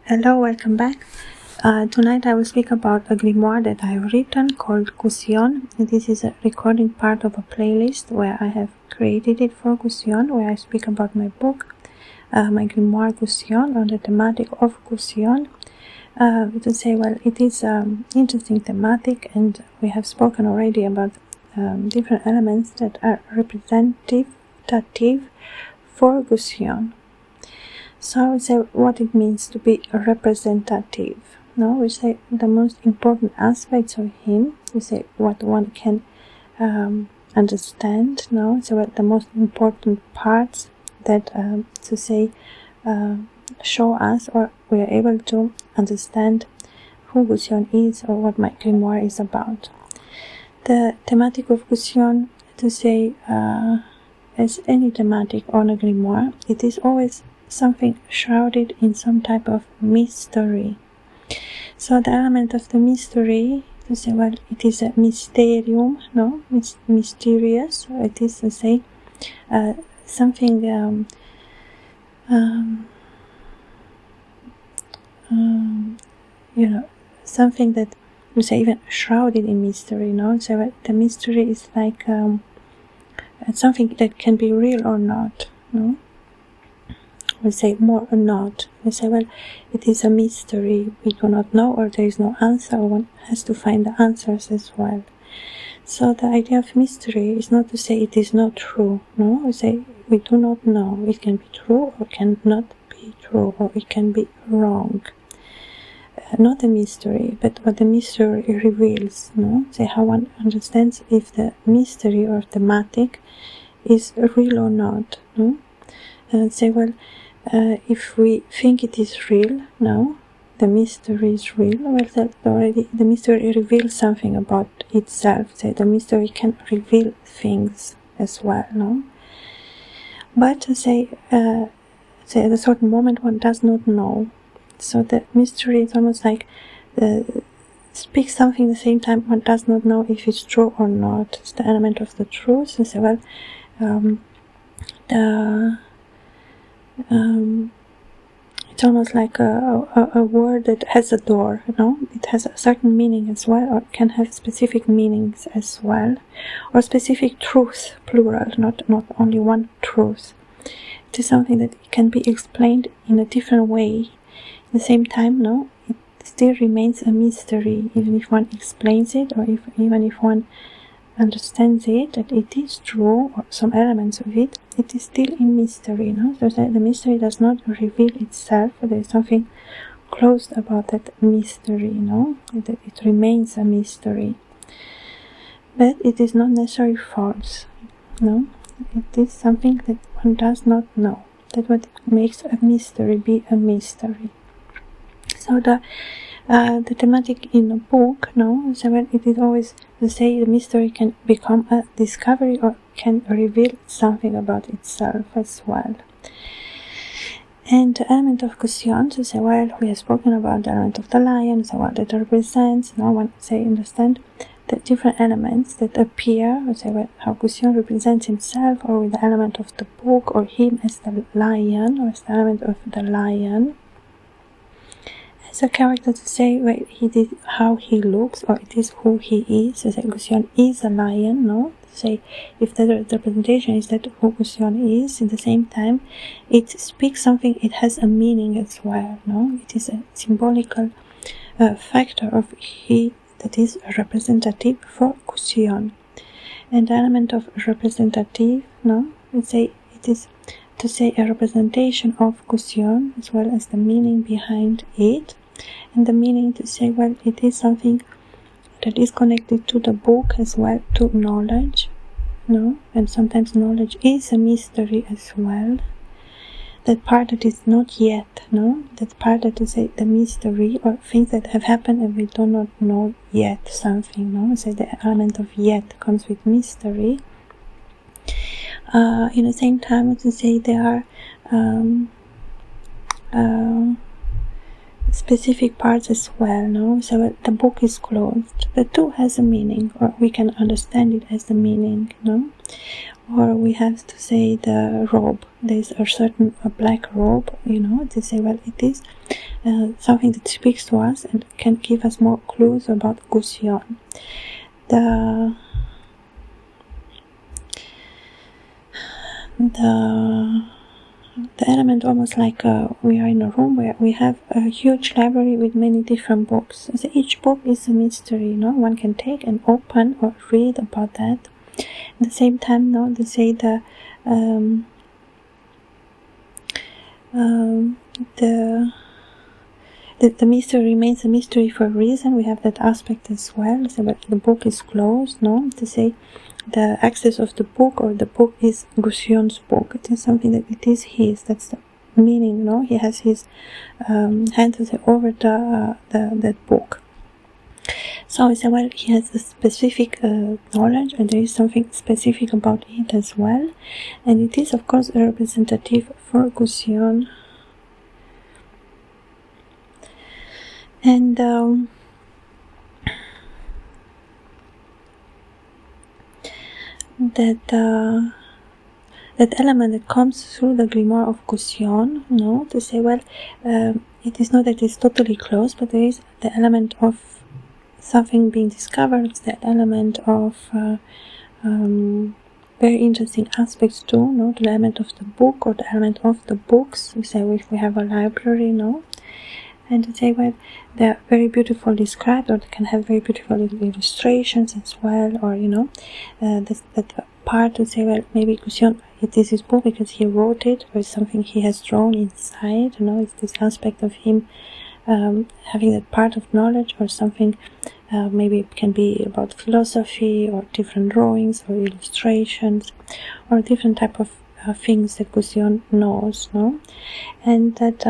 Hello, welcome back. Tonight I will speak about a grimoire that I have written called Gusion. This is a recording part of a playlist where I have created it for Gusion, where I speak about my book, my grimoire Gusion, on the thematic of Gusion. To say, well, it is an interesting thematic, and we have spoken already about different elements that are representative for Gusion. So I would say what it means to be representative. No, we say the most important aspects of him. We say what one can understand. No, so what the most important parts that to say show us, or we are able to understand who Gusion is or what my grimoire is about. The thematic of Gusion, to say, as any thematic on a grimoire, it is always something shrouded in some type of mystery. So the element of the mystery, to say, well, it is a mysterium, no, mysterious. It is to say something something that we say even shrouded in mystery. No, so the mystery is like something that can be real or not. No. We say more or not. We say, well, it is a mystery. We do not know, or there is no answer, or one has to find the answers as well. So the idea of mystery is not to say it is not true. No, we say we do not know. It can be true or cannot be true, or it can be wrong. Not a mystery, but what the mystery reveals. No, say how one understands if the mystery or thematic is real or not. No, say, well, if we think it is real, no, the mystery is real, well, that already the mystery reveals something about itself. Say the mystery can reveal things as well, no. But say at a certain moment one does not know. So the mystery is almost like speaks something at the same time one does not know if it's true or not. It's the element of the truth. So say, well, it's almost like a word that has a door, it has a certain meaning as well, or can have specific meanings as well, or specific truth, plural, not only one truth. It is something that can be explained in a different way. At the same time, it still remains a mystery, even if one explains it, or even if one understands it, that it is true, or some elements of it, it is still in mystery. So the mystery does not reveal itself. There is something closed about that mystery. That it remains a mystery, but it is not necessarily false. It is something that one does not know. That's what makes a mystery be a mystery. So the thematic in a book, so when it is always to say the mystery can become a discovery, or can reveal something about itself as well. And the element of Gusion, to say, well, we have spoken about the element of the lion, so what that represents. Now one say understand the different elements that appear, or say, well, how Gusion represents himself, or with the element of the book, or him as the lion, or as the element of the lion. As a character, to say, well, he did how he looks, or it is who he is. So say Gusion is a lion, To say if the representation is that who Gusion is, at the same time it speaks something, it has a meaning as well, It is a symbolical factor of he that is representative for Gusion. And the element of representative, let's say it is to say a representation of Gusion, as well as the meaning behind it. And the meaning, to say, well, it is something that is connected to the book as well, to knowledge, and sometimes knowledge is a mystery as well. That part that is not yet, that part that, to say, the mystery, or things that have happened and we do not know yet something, Say the element of yet comes with mystery. In the same time, to say there are specific parts as well, so the book is closed. The two has a meaning, or we can understand it as the meaning, or we have to say the robe. There's a black robe, to say, well, it is something that speaks to us and can give us more clues about Gusion. The element, almost like we are in a room where we have a huge library with many different books. So each book is a mystery, one can take and open or read about that. At the same time, they say the mystery remains a mystery for a reason. We have that aspect as well. So the book is closed, to say the access of the book, or the book is Gusion's book. It is something that it is his. That's the meaning. He has his hand to say over that book. So I say, well, he has a specific knowledge, and there is something specific about it as well, and it is of course a representative for Gusion. And that element that comes through the grimoire of Gusion, to say, well, it is not that it's totally closed, but there is the element of something being discovered, the element of very interesting aspects too, the element of the book, or the element of the books. We say if we have a library, and to say, well, they're very beautifully described, or they can have very beautiful illustrations as well, or that part to say, well, maybe Gusion, it is his book because he wrote it, or something he has drawn inside, it's this aspect of him having that part of knowledge, or something. Maybe it can be about philosophy, or different drawings, or illustrations, or different type of things that Gusion knows, and that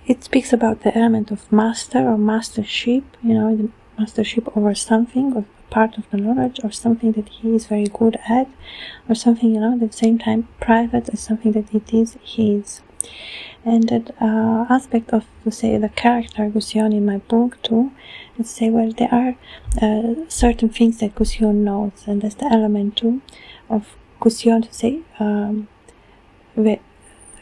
it speaks about the element of master or mastership, the mastership over something, or part of the knowledge, or something that he is very good at, or something, at the same time private, as something that it is his. And that aspect of, say, the character Gusion in my book too, and say, well, there are certain things that Gusion knows, and that's the element too of Gusion, to say,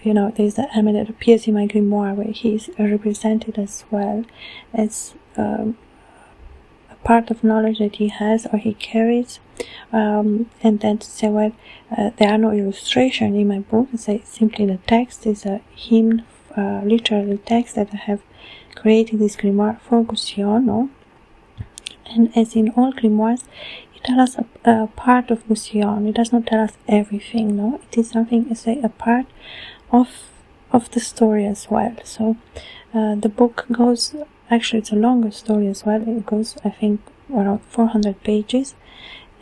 there's the element that appears in my grimoire, where he is represented as well as a part of knowledge that he has, or he carries, and then to say, well, there are no illustration in my book. To say simply the text is a hymn, literally text that I have created this grimoire for Gusion, and as in all grimoires, it tells us a part of Gusion. It does not tell us everything, It is something, say, a part of the story as well. So the book goes, actually it's a longer story as well. It goes, I think, around 400 pages,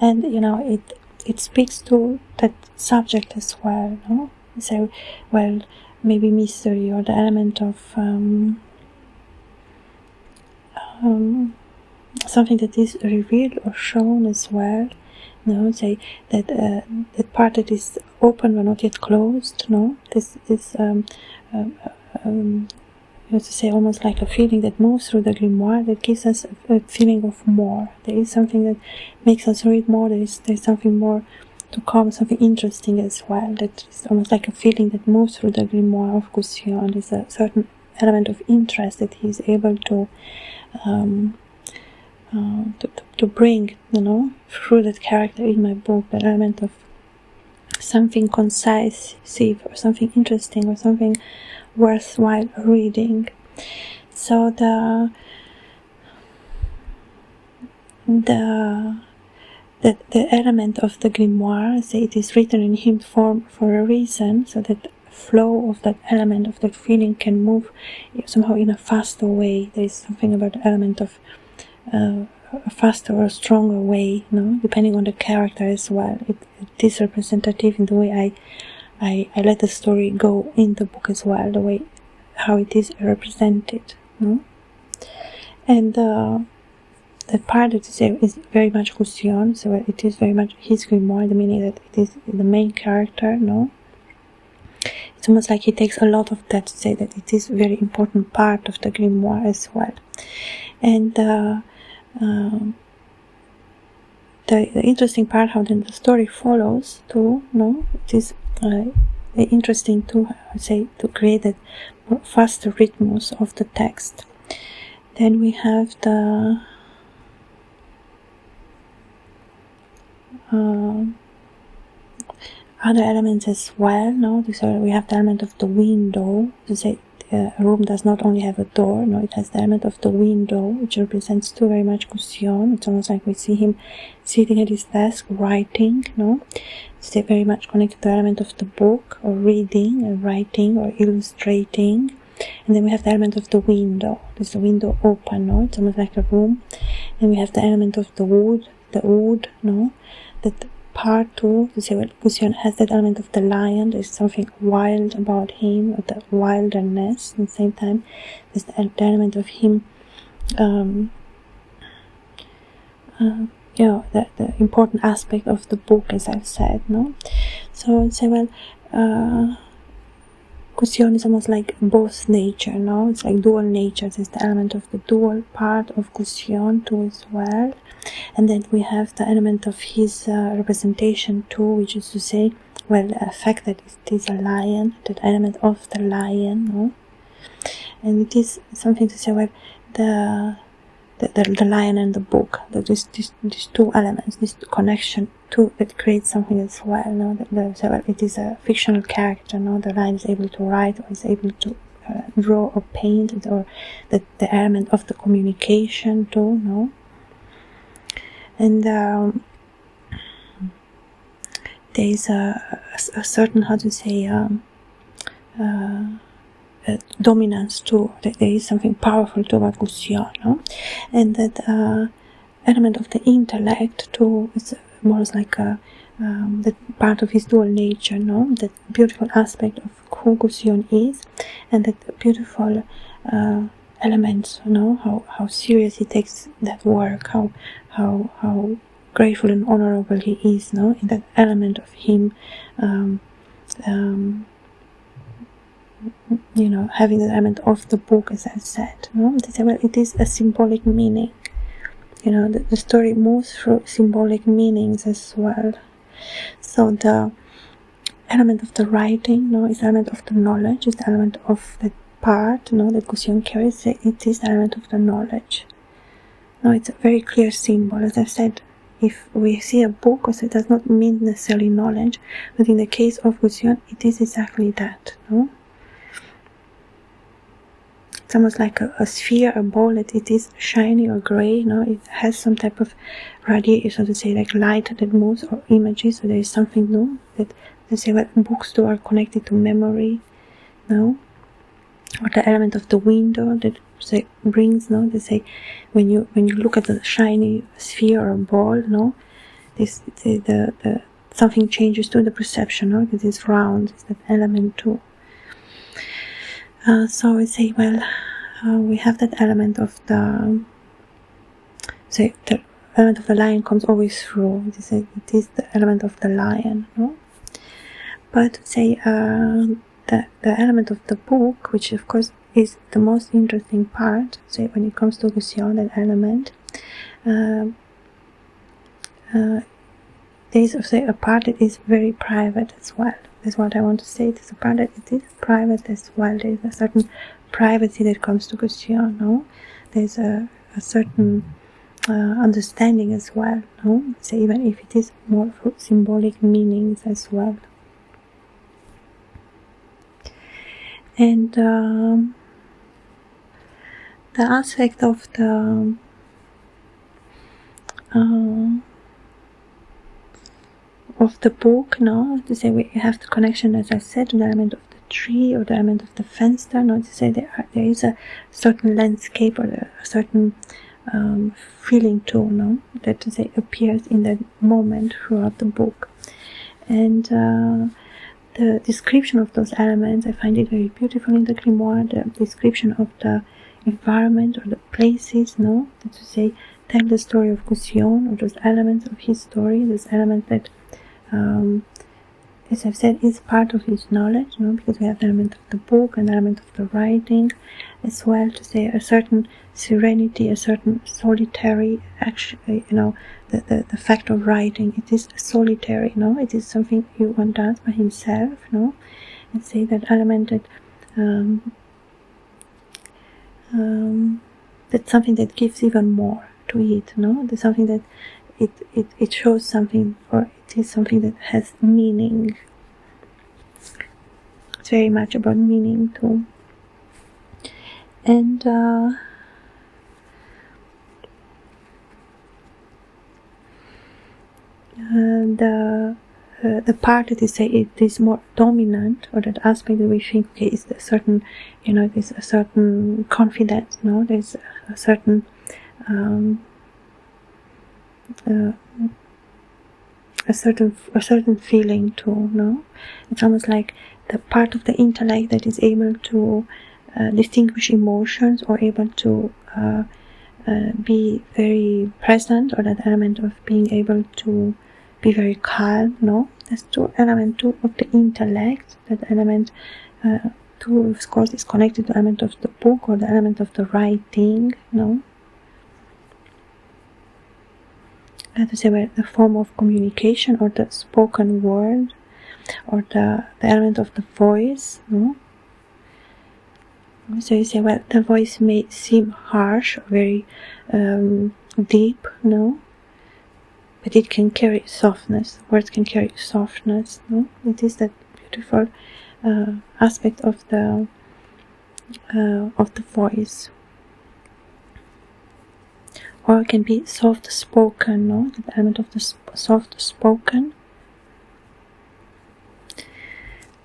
and it speaks to that subject as well. So, well, maybe mystery, or the element of something that is revealed or shown as well. Say that that part that is open but not yet closed. This is to say, almost like a feeling that moves through the grimoire, that gives us a feeling of more. There is something that makes us read more. There's something more to come, something interesting as well. That is almost like a feeling that moves through the grimoire of Gusion. There's a certain element of interest that he's able to bring, through that character in my book. The element of something concise, or something interesting, or something worthwhile reading. So the element of the grimoire, say, it is written in hymn form for a reason, so that flow of that element, of that feeling, can move somehow in a faster way. There is something about the element of a faster or stronger way, depending on the character as well. It is representative in the way I let the story go in the book as well, the way how it is represented. And the part that is very much Gusion, so it is very much his grimoire, the meaning that it is the main character. It's almost like he takes a lot of that to say that it is a very important part of the grimoire as well. And the interesting part, how then the story follows too, it is interesting to say to create that faster rhythms of the text. Then we have the other elements as well. No, so we have the element of the window. To say a room does not only have a door. No, it has the element of the window, which represents too very much Gusion. It's almost like we see him sitting at his desk writing. No, it's very much connected to the element of the book, or reading, or writing, or illustrating. And then we have the element of the window. There's the window open. No, it's almost like a room. And we have the element of the wood. No, that part too, to say what Gusion has that element of the lion. There's something wild about him, or the wilderness. At the same time, there's the element of him, the important aspect of the book, as I've said. No, so I'd say, well, Gusion is almost like both nature. No, it's like dual nature. There's the element of the dual part of Gusion too as well. And then we have the element of his representation too, which is to say, well, the fact that it is a lion, that element of the lion, no? And it is something to say, well, the lion and the book, that these two elements, this connection too, that creates something as well, no? So it is a fictional character, no? The lion is able to write, or is able to draw or paint, or the element of the communication too, no? And there is a certain, how to say, dominance too. There is something powerful too about Gusion, no? And that element of the intellect too is more like that part of his dual nature, no? That beautiful aspect of who Gusion is, and that beautiful elements, you know, how serious he takes that work, how grateful and honorable he is, no, in that element of him, you know, having the element of the book, as I've said, no, it is a symbolic meaning, you know, the story moves through symbolic meanings as well. So the element of the writing, no, is the element of the knowledge, is the element of the part, no, that Gusion carries. It is the element of the knowledge. No, it's a very clear symbol. As I've said, if we see a book, also it does not mean necessarily knowledge, but in the case of Gusion, it is exactly that. No, it's almost like a sphere, a ball, that it is shiny or gray. No, it has some type of radiation, so to say, like light that moves, or images. So there is something new that, let's say, what books do are connected to memory. No. Or the element of the window that say brings, no, they say when you look at the shiny sphere or ball, no, this the something changes to the perception, no, because it's round, it's that element too. So I say, well, we have that element of the, say, the element of the lion comes always through. It is the element of the lion, no, but say the element of the book, which of course is the most interesting part, say, when it comes to Gusion, that element, there is, say, a part that is very private as well. That's what I want to say. There's a part that it is private as well. There is a certain privacy that comes to Gusion, no? There's a certain understanding as well, no? Say, even if it is more symbolic meanings as well. And the aspect of the book, no, to say we have the connection, as I said, to the element of the tree, or the element of the fenster, no, to say there is a certain landscape, or a certain feeling too, no, that, to say, appears in that moment throughout the book. And the description of those elements, I find it very beautiful in the Grimoire. The description of the environment, or the places, no, that, to say, tell the story of Gusion, or those elements of his story, those elements that as I've said, is part of his knowledge, because we have the element of the book and the element of the writing as well, to say a certain serenity, a certain solitary action, the fact of writing, it is solitary, it is something one does by himself, and say that element that that's something that gives even more to it, there's something that it shows something, or it is something that has meaning. It's very much about meaning too. And the part that you say it is more dominant, or that aspect that we think, okay, is a certain, there's a certain confidence, there's a certain a certain feeling too, It's almost like the part of the intellect that is able to distinguish emotions, or able to be very present, or that element of being able to be very calm, That's element two of the intellect. That element two, of course, is connected to the element of the book, or the element of the writing, to say, well, the form of communication, or the spoken word, or the element of the voice, So you say, well, the voice may seem harsh, or very deep, but it can carry softness. Words can carry softness, It is that beautiful aspect of the voice. Or it can be soft spoken, The element of the soft spoken.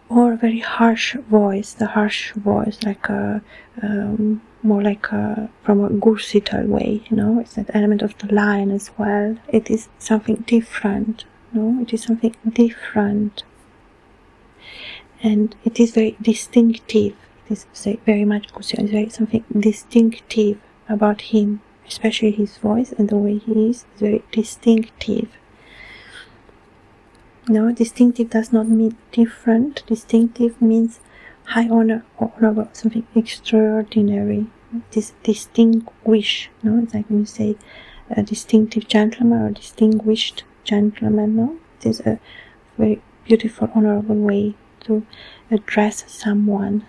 Or a very harsh voice, the harsh voice, like more like from a gursital way, It's that element of the line as well. It is something different, It is something different. And it is very distinctive. It is, say, very much Gusion. It's very something distinctive about him, especially his voice and the way he is very distinctive. Distinctive does not mean different. Distinctive means high honor, honorable, something extraordinary. Distinguish, It's like when you say a distinctive gentleman or distinguished gentleman, It is a very beautiful, honorable way to address someone.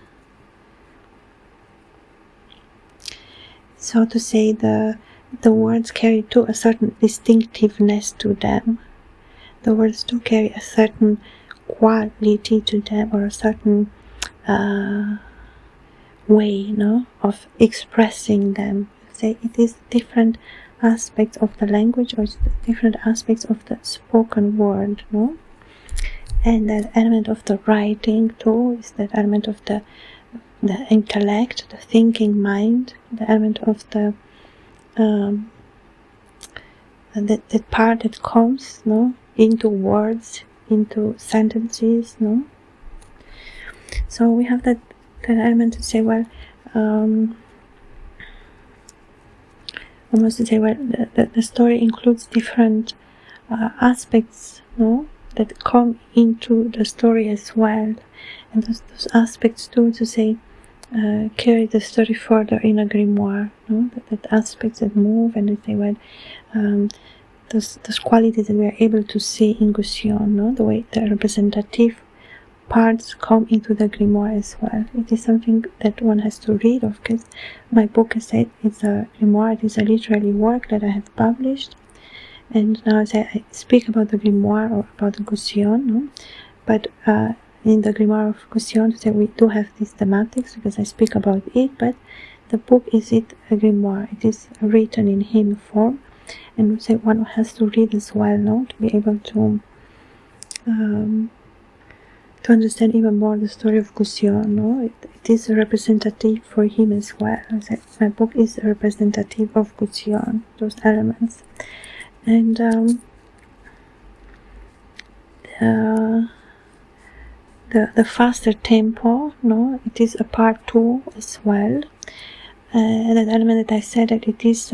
So to say, the words carry too a certain distinctiveness to them. The words do carry a certain quality to them, or a certain way, of expressing them. Say it is different aspects of the language, or different aspects of the spoken word, And that element of the writing too is that element of the intellect, the thinking mind, the element of the that part that comes, into words, into sentences, So we have that element to say, well, almost to say, well, the story includes different aspects, that come into the story as well, and those aspects too, to say, carry the story further in a grimoire, that aspects that move, and they say, well, those qualities that we are able to see in Gusion, the way the representative parts come into the grimoire as well. It is something that one has to read, of course. My book, as I said, it's a grimoire, it is a literary work that I have published, and now as I speak about the grimoire, or about the Gusion, but in the grimoire of Gusion, so we do have these thematics, because I speak about it, but the book is a grimoire. It is written in hymn form, and so one has to read as well, to be able to understand even more the story of Gusion. It is a representative for him as well. My book is a representative of Gusion, those elements, and the faster tempo, it is a part 2 as well, and that element that I said, that it is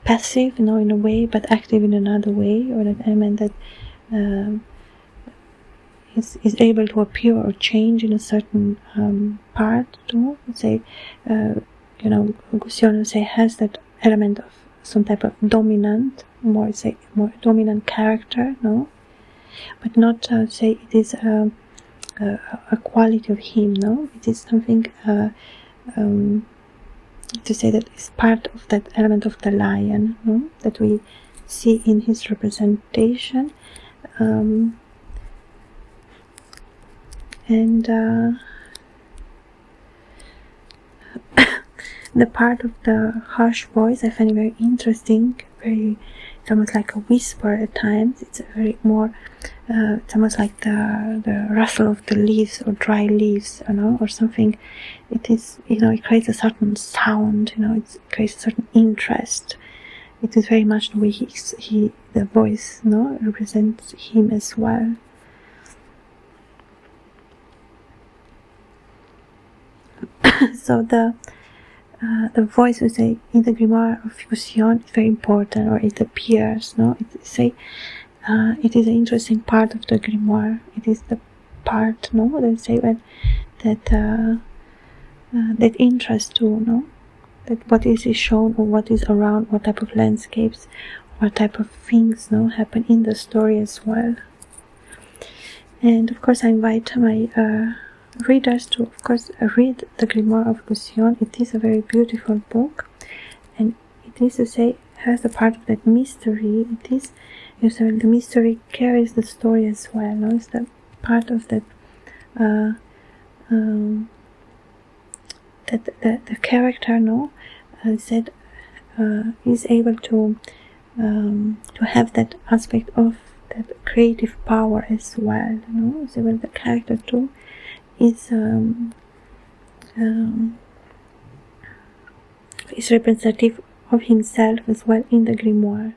passive, in a way, but active in another way, or that element that is able to appear or change in a certain part too. Say, Gusion say has that element of some type of dominant, more dominant character, no, but not say it is a quality of him, no. It is something to say that is part of that element of the lion, no, that we see in his representation. And the part of the harsh voice I find very interesting. It's almost like a whisper at times. It's very more. It's almost like the rustle of the leaves or dry leaves, or something. It is, it creates a certain sound. It creates a certain interest. It is very much the way the voice, represents him as well. So the voice, we say, in the Grimoire of Gusion is very important, or it appears, it is an interesting part of the Grimoire. It is the part, that say that interest too, that what is shown or what is around, what type of landscapes, what type of things, happen in the story as well. And of course, I invite my readers to, of course, read the Grimoire of Gusion. It is a very beautiful book, and it is to say has a part of that mystery. It is, the mystery carries the story as well. It's the part of that that the character, said is able to have that aspect of that creative power as well. So when the character too is representative of himself as well in the Grimoire,